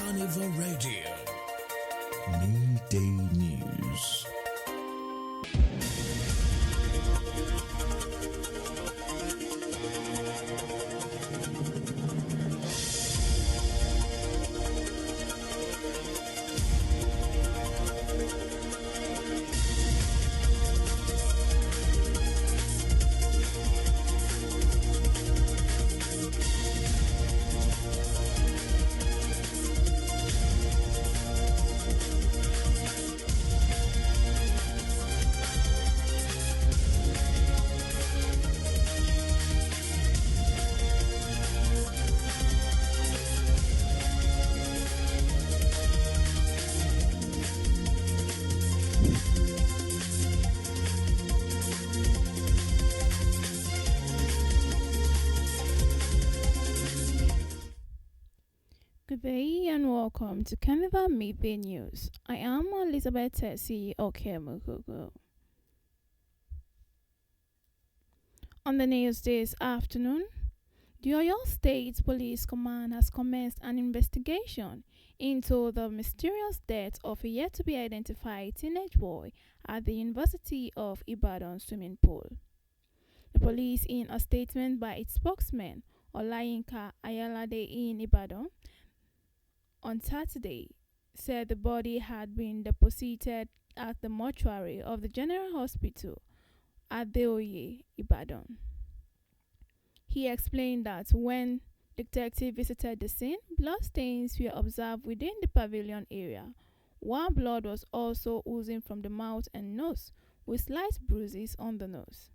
Carnival Radio. Midday News. Good day and welcome to Carnival Mid News. I am Elizabeth Tessie Okemugugu. On the news this afternoon, the Oyo State Police Command has commenced an investigation into the mysterious death of a yet-to-be-identified teenage boy at the University of Ibadan swimming pool. The police, in a statement by its spokesman, Olayinka Ayalade in Ibadan, on Saturday, said the body had been deposited at the mortuary of the General Hospital at Deoye, Ibadan. He explained that when detective visited the scene, blood stains were observed within the pavilion area, while blood was also oozing from the mouth and nose, with slight bruises on the nose.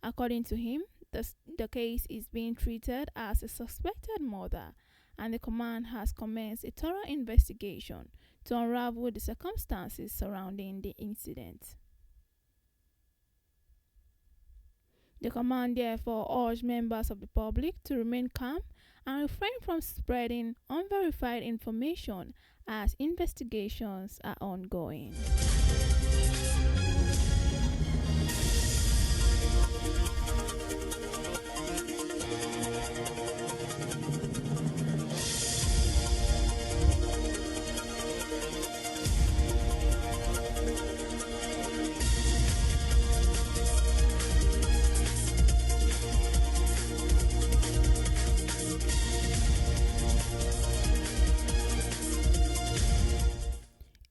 According to him, the case is being treated as a suspected murder, and the command has commenced a thorough investigation to unravel the circumstances surrounding the incident. The command therefore urged members of the public to remain calm and refrain from spreading unverified information as investigations are ongoing.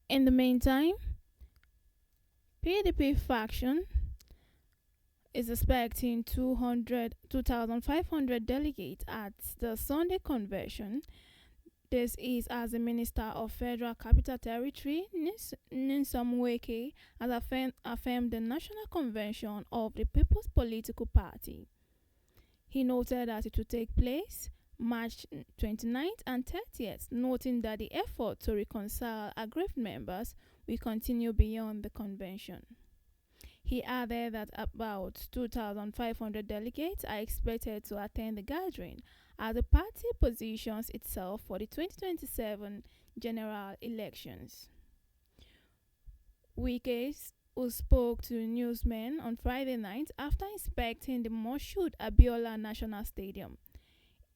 In the meantime, PDP faction is expecting 2,500 delegates at the Sunday convention. This is as the Minister of Federal Capital Territory, Nyesom Wike, has affirmed the National Convention of the People's Political Party. He noted that it will take place March 29th and 30th, noting that the effort to reconcile aggrieved members will continue beyond the convention. He added that about 2,500 delegates are expected to attend the gathering as the party positions itself for the 2027 general elections. Wike, who spoke to newsmen on Friday night after inspecting the Moshood Abiola National Stadium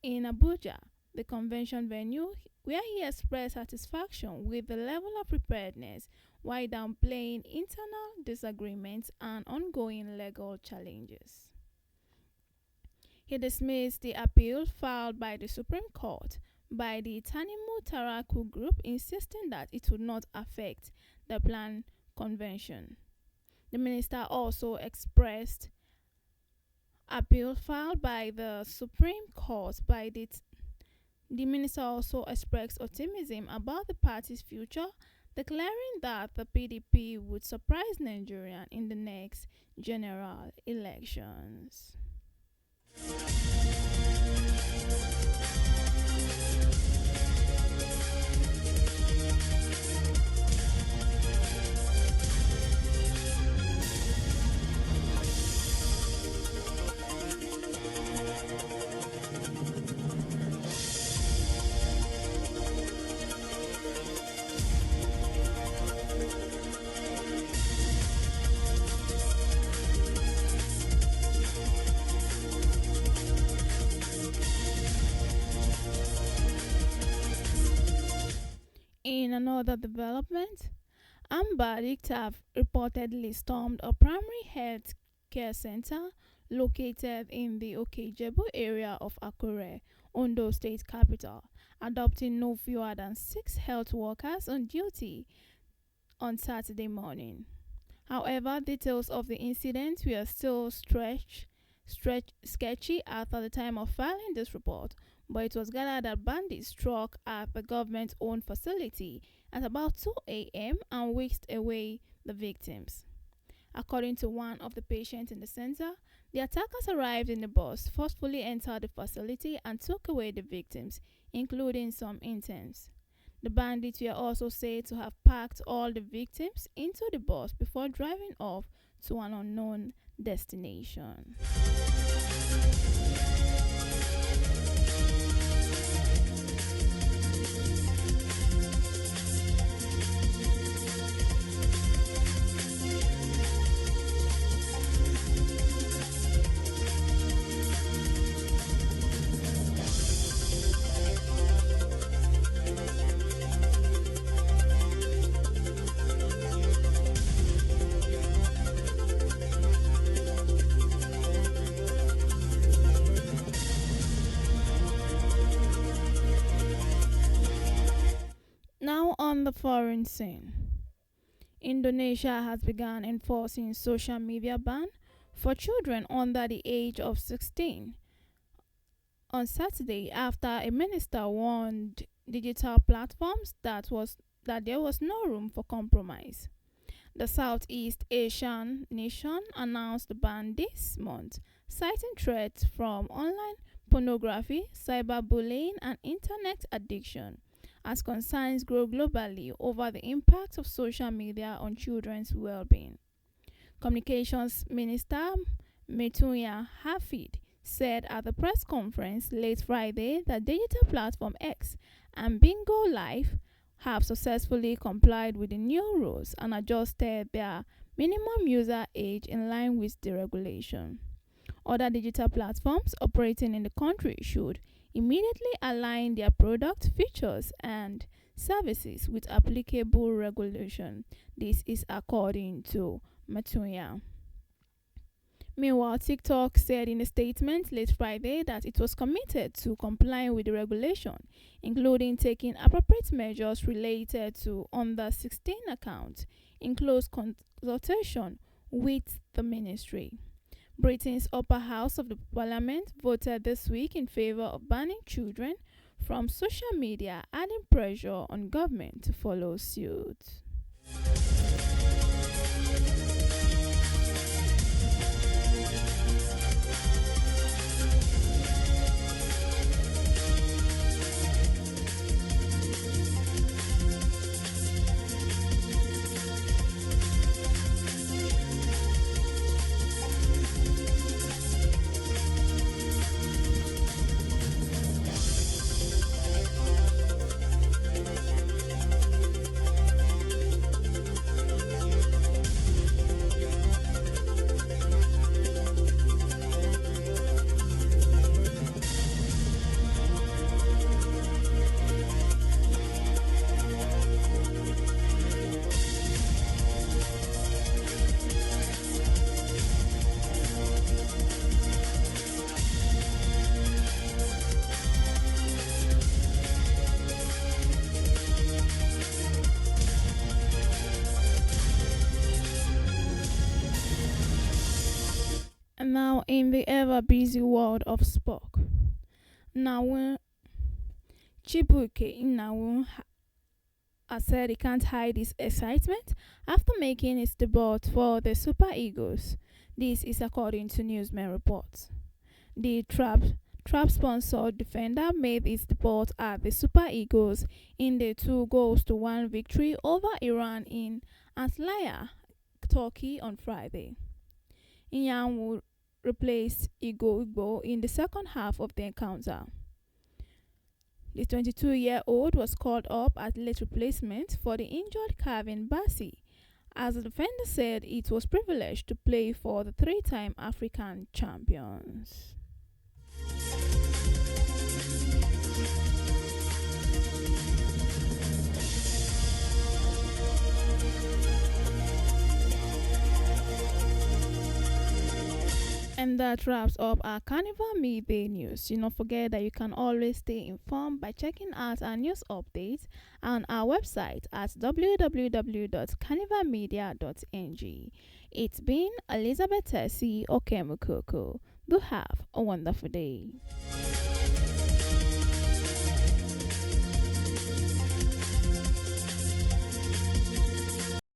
in Abuja, the convention venue, where he expressed satisfaction with the level of preparedness while downplaying internal disagreements and ongoing legal challenges. He dismissed the appeal filed by the Supreme Court by the Tanimu Taraku group, insisting that it would not affect the planned convention. The minister also expressed appeal filed by the Supreme Court by the minister also expressed optimism about the party's future, declaring that the PDP would surprise Nigeria in the next general elections. In another development, armed bandits have reportedly stormed a primary health care center located in the Okejebu area of Akure, Ondo State capital, adopting no fewer than 6 health workers on duty on Saturday morning. However, details of the incident were still sketchy at the time of filing this report, but it was gathered that bandits struck at the government-owned facility at about 2 a.m. and whisked away the victims. According to one of the patients in the center, the attackers arrived in the bus, forcefully entered the facility, and took away the victims, including some interns. The bandits were also said to have packed all the victims into the bus before driving off to an unknown destination. Now on the foreign scene. Indonesia has begun enforcing social media ban for children under the age of 16 on Saturday after a minister warned digital platforms that there was no room for compromise. The Southeast Asian nation announced the ban this month, citing threats from online pornography, cyberbullying, and internet addiction as concerns grow globally over the impact of social media on children's well-being. Communications Minister Metunya Hafid said at the press conference late Friday that digital platform X and Bingo Live have successfully complied with the new rules and adjusted their minimum user age in line with the regulation. Other digital platforms operating in the country should immediately align their product features and services with applicable regulation. This is according to Matuya. Meanwhile, TikTok said in a statement late Friday that it was committed to complying with the regulation, including taking appropriate measures related to under 16 accounts in close consultation with the ministry. Britain's upper house of the parliament voted this week in favor of banning children from social media, adding pressure on government to follow suit. And now, in the ever busy world of sport, Nawun Chibuike Nawun has said he can't hide his excitement after making his debut for the Super Eagles. This is according to newsmen reports. The trap sponsored defender made his debut at the Super Eagles in the 2-1 victory over Iran in Antalya, Turkey on Friday. Iyan replaced Igbo in the second half of the encounter. The 22-year-old was called up as late replacement for the injured Kevin Bassey, as the defender said it was privileged to play for the three-time African champions. And that wraps up our Carnival Midday news. Do not forget that you can always stay informed by checking out our news updates on our website at www.carnivalmedia.ng. It's been Elizabeth Tessie Okemukoko. Do have a wonderful day.